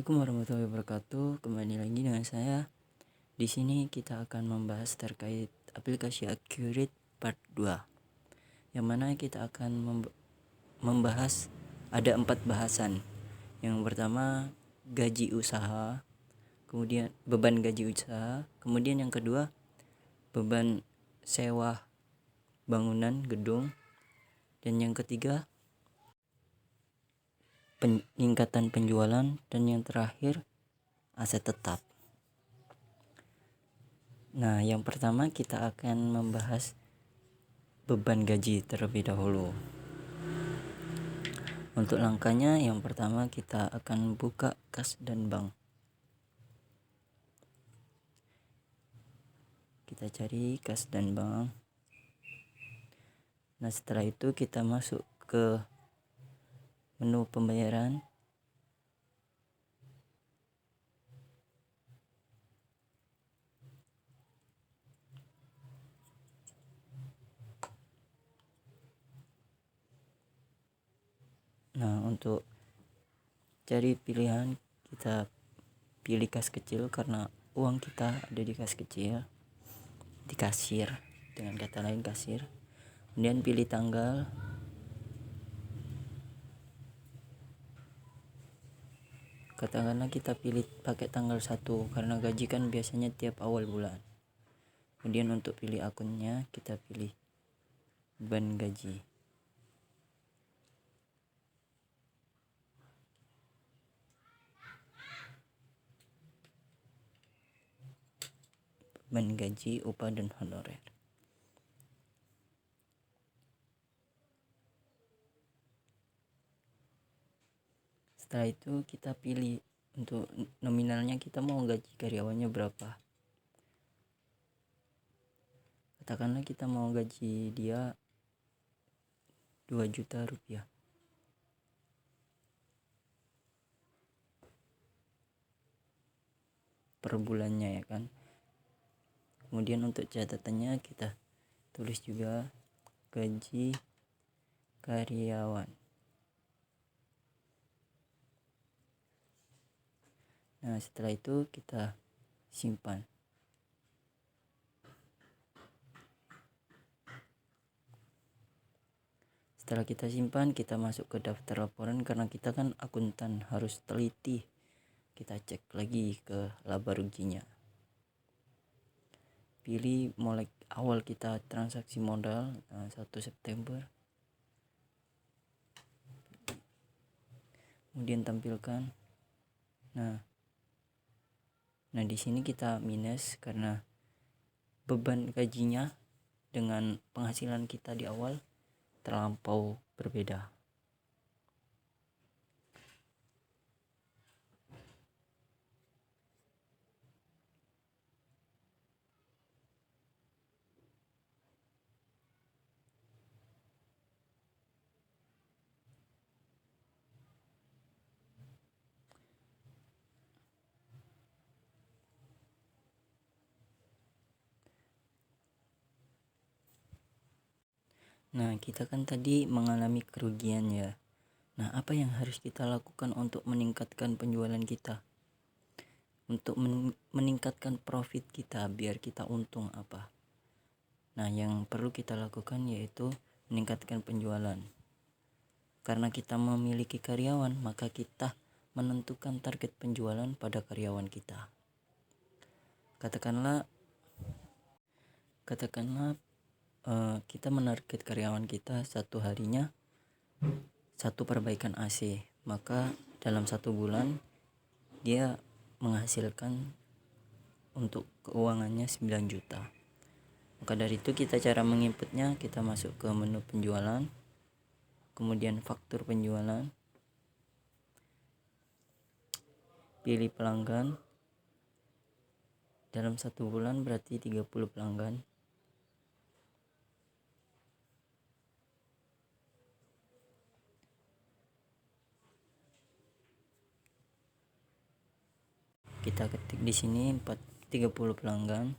Assalamualaikum warahmatullahi wabarakatuh. Kembali lagi dengan saya. Di sini kita akan membahas terkait aplikasi Accurate Part 2. Yang mana kita akan membahas ada 4 bahasan. Yang pertama gaji usaha, kemudian beban gaji usaha, kemudian yang kedua beban sewa bangunan gedung, dan yang ketiga peningkatan penjualan, dan yang terakhir aset tetap. Nah, yang pertama kita akan membahas beban gaji terlebih dahulu. Untuk langkahnya, yang pertama kita akan buka kas dan bank. Kita cari kas dan bank. Nah, setelah itu kita masuk ke menu pembayaran. Nah, untuk cari pilihan kita pilih kas kecil karena uang kita ada di kas kecil, di kasir, dengan kata lain kasir. Kemudian pilih tanggal. Katakanlah kita pilih pakai tanggal 1 karena gaji kan biasanya tiap awal bulan. Kemudian untuk pilih akunnya kita pilih beban gaji. Beban gaji, upah, dan honorer. Setelah itu kita pilih untuk nominalnya, kita mau gaji karyawannya berapa. Katakanlah kita mau gaji dia 2 juta rupiah. Per bulannya, ya kan. Kemudian untuk catatannya kita tulis juga gaji karyawan. Nah, setelah itu kita simpan. Setelah kita simpan, kita masuk ke daftar laporan karena kita kan akuntan, harus teliti. Kita cek lagi ke laba ruginya. Pilih mulai awal kita transaksi modal 1 September. Kemudian tampilkan. Nah, di sini kita minus karena beban gajinya dengan penghasilan kita di awal terlampau berbeda. Nah, kita kan tadi mengalami kerugian ya. Nah, apa yang harus kita lakukan untuk meningkatkan penjualan kita? Untuk meningkatkan profit kita biar kita untung apa? Nah, yang perlu kita lakukan yaitu meningkatkan penjualan. Karena kita memiliki karyawan, maka kita menentukan target penjualan pada karyawan kita. Katakanlah kita menarget karyawan kita satu harinya 1 perbaikan AC, maka dalam 1 bulan dia menghasilkan untuk keuangannya 9 juta. Maka dari itu kita cara menginputnya, kita masuk ke menu penjualan, kemudian faktur penjualan, pilih pelanggan. Dalam 1 bulan berarti 30 pelanggan. Kita ketik di sini 30 pelanggan.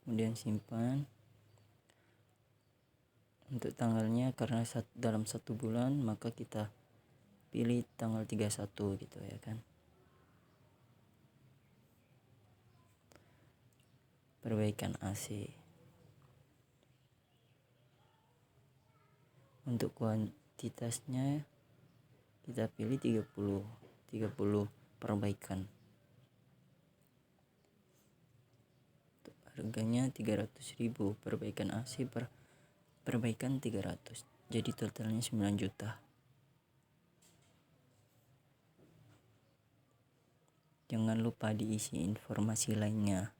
Kemudian simpan. Untuk tanggalnya karena dalam 1 bulan, maka kita pilih tanggal 31 gitu ya kan. Perbaikan AC. Untuk kuantitasnya kita pilih 30 perbaikan. Untuk harganya 300.000, perbaikan AC perbaikan 300. Jadi totalnya 9 juta. Jangan lupa diisi informasi lainnya.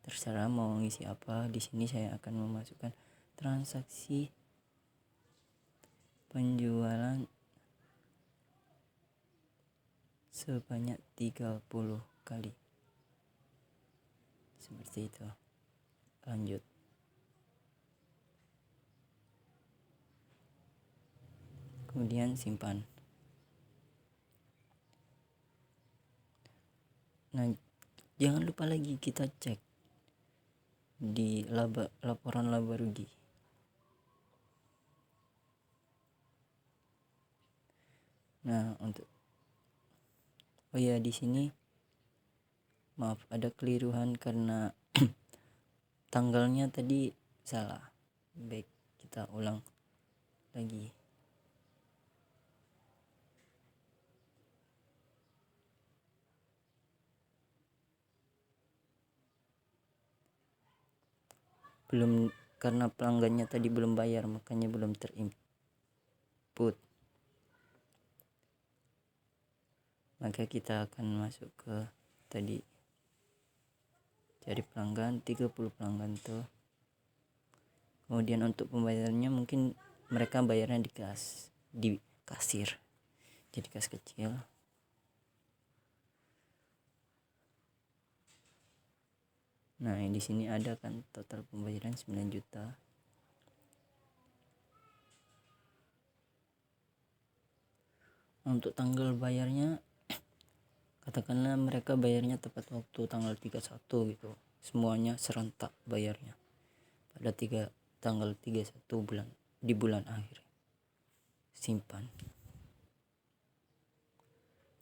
Terserah mau ngisi apa. Di sini saya akan memasukkan transaksi penjualan sebanyak 30 kali. Seperti itu. Lanjut. Kemudian simpan. Nah, jangan lupa lagi kita cek di laporan laba rugi. Nah, di sini maaf ada keliruan karena tanggalnya tadi salah. Baik, kita ulang lagi. Belum, karena pelanggannya tadi belum bayar, makanya belum terinput. Maka kita akan masuk ke tadi, cari pelanggan, 30 pelanggan tuh. Kemudian untuk pembayarannya mungkin mereka bayarnya di kasir, jadi kas kecil. Nah, di sini ada kan total pembayaran 9 juta. Untuk tanggal bayarnya, katakanlah mereka bayarnya tepat waktu tanggal 31 gitu. Semuanya serentak bayarnya pada tanggal 31 di bulan akhir. Simpan.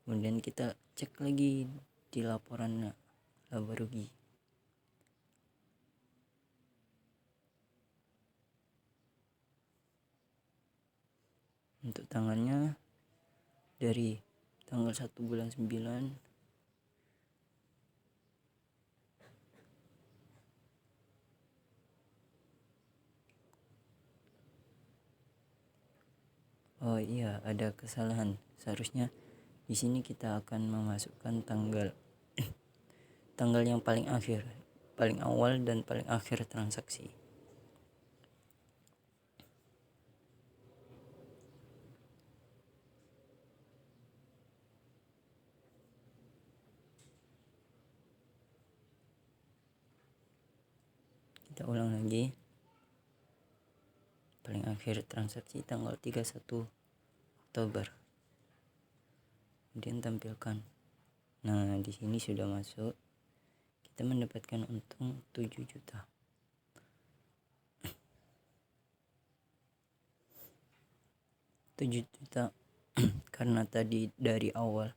Kemudian kita cek lagi di laporannya laba rugi. Untuk tanggalnya dari tanggal 1 bulan 9 oh iya, ada kesalahan. Seharusnya di sini kita akan memasukkan tanggal yang paling akhir, paling awal dan paling akhir transaksi. Kita ulang lagi. Paling akhir transaksi tanggal 31 Oktober. Kemudian tampilkan. Nah, di sini sudah masuk. Kita mendapatkan untung 7 juta. Karena tadi dari awal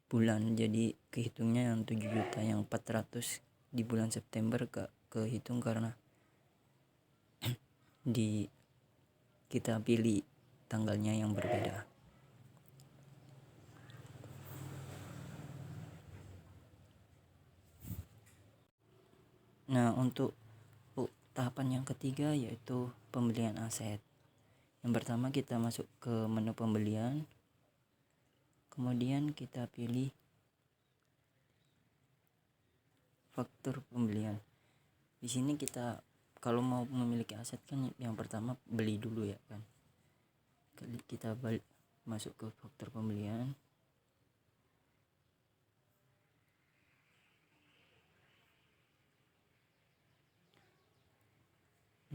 bulan, jadi kehitungnya yang 7 juta, yang 400 di bulan September kehitung karena kita pilih tanggalnya yang berbeda. Nah, untuk tahapan yang ketiga yaitu pembelian aset. Yang pertama kita masuk ke menu pembelian. Kemudian kita pilih faktur pembelian. Di sini kita kalau mau memiliki aset kan yang pertama beli dulu ya kan. Kita masuk ke faktur pembelian.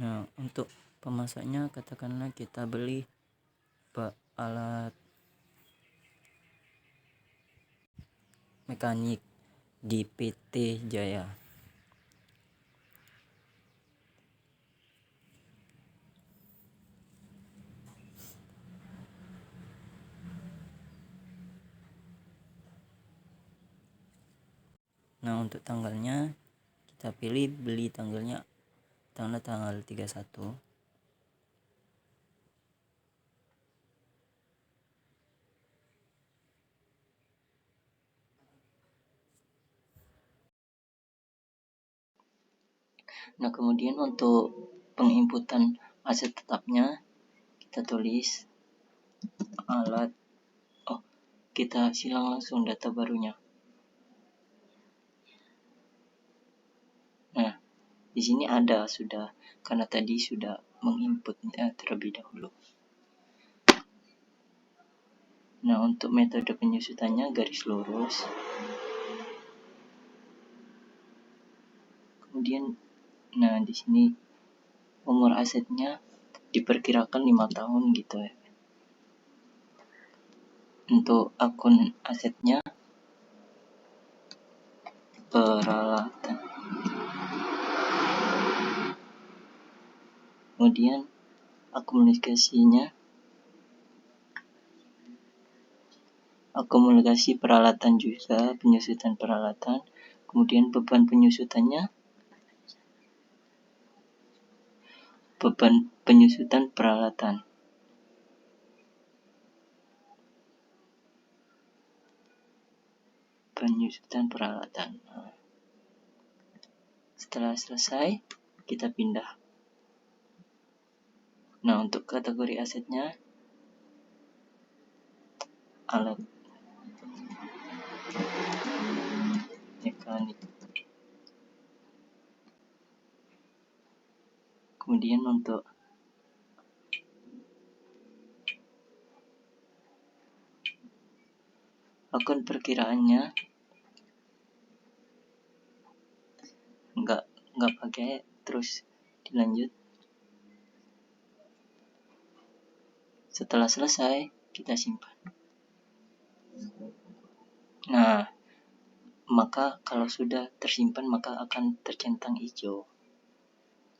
Nah, untuk pemasaknya katakanlah kita beli alat mekanik di PT Jaya. Nah, untuk tanggalnya kita pilih beli tanggal 31. Nah, kemudian untuk penginputan aset tetapnya kita tulis alat. Kita silang langsung data barunya. Nah, di sini ada sudah, karena tadi sudah menginputnya terlebih dahulu. Nah, untuk metode penyusutannya garis lurus. Kemudian, nah di sini umur asetnya diperkirakan 5 tahun gitu ya. Untuk akun asetnya peralatan. Kemudian akumulasi peralatan juga, penyusutan peralatan. Kemudian beban penyusutan peralatan. Nah, setelah selesai kita pindah. Nah, untuk kategori asetnya alat mekanik. Kemudian untuk akun perkiraannya nggak pakai, terus dilanjut. Setelah selesai kita simpan. Nah, maka kalau sudah tersimpan maka akan tercentang hijau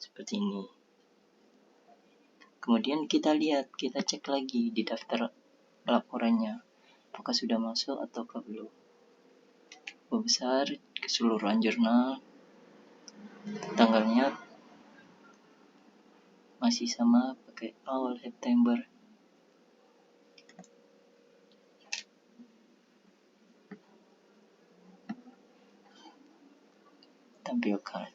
seperti ini. Kemudian kita cek lagi di daftar laporannya apakah sudah masuk atau belum. Besar keseluruhan jurnal, tanggalnya masih sama, pakai awal September. Tampilkan.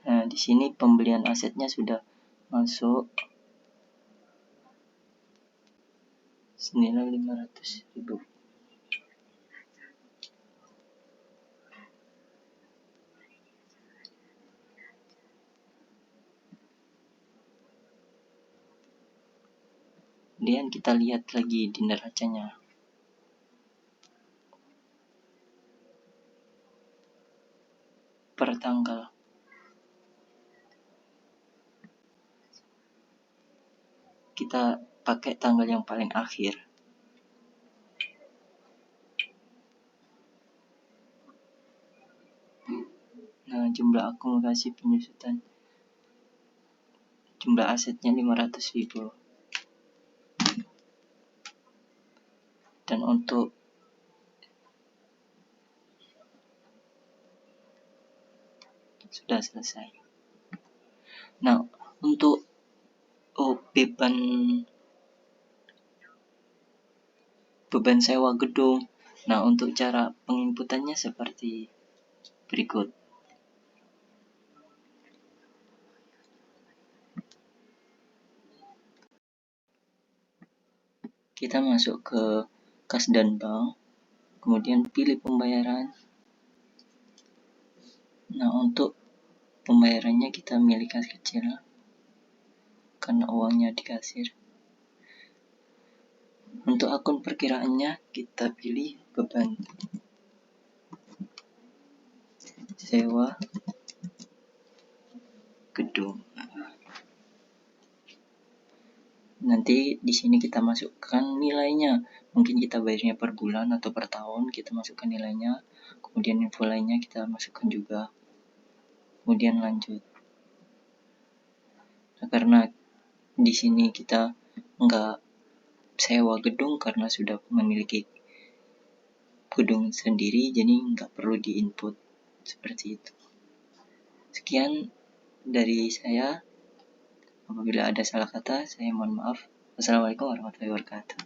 Nah, di sini pembelian asetnya sudah masuk senilai 500.000. Kemudian kita lihat lagi di neracanya. Per tanggal. Kita pakai tanggal yang paling akhir. Nah, jumlah akumulasi penyusutan. Jumlah asetnya 500.000. Dan untuk sudah selesai. Nah, untuk beban sewa gedung. Nah, untuk cara penginputannya seperti berikut. Kita masuk ke kas dan bank, kemudian pilih pembayaran. Nah, untuk pembayarannya kita milih kas kecil karena uangnya di kasir. Untuk akun perkiraannya kita pilih beban sewa gedung. Nanti di sini kita masukkan nilainya. Mungkin kita bayarnya per bulan atau per tahun, kita masukkan nilainya. Kemudian info lainnya kita masukkan juga. kemudian lanjut. Nah, karena di sini kita nggak sewa gedung karena sudah memiliki gedung sendiri, jadi nggak perlu di-input seperti itu. Sekian dari saya. Apabila ada salah kata, saya mohon maaf. Wassalamualaikum warahmatullahi wabarakatuh.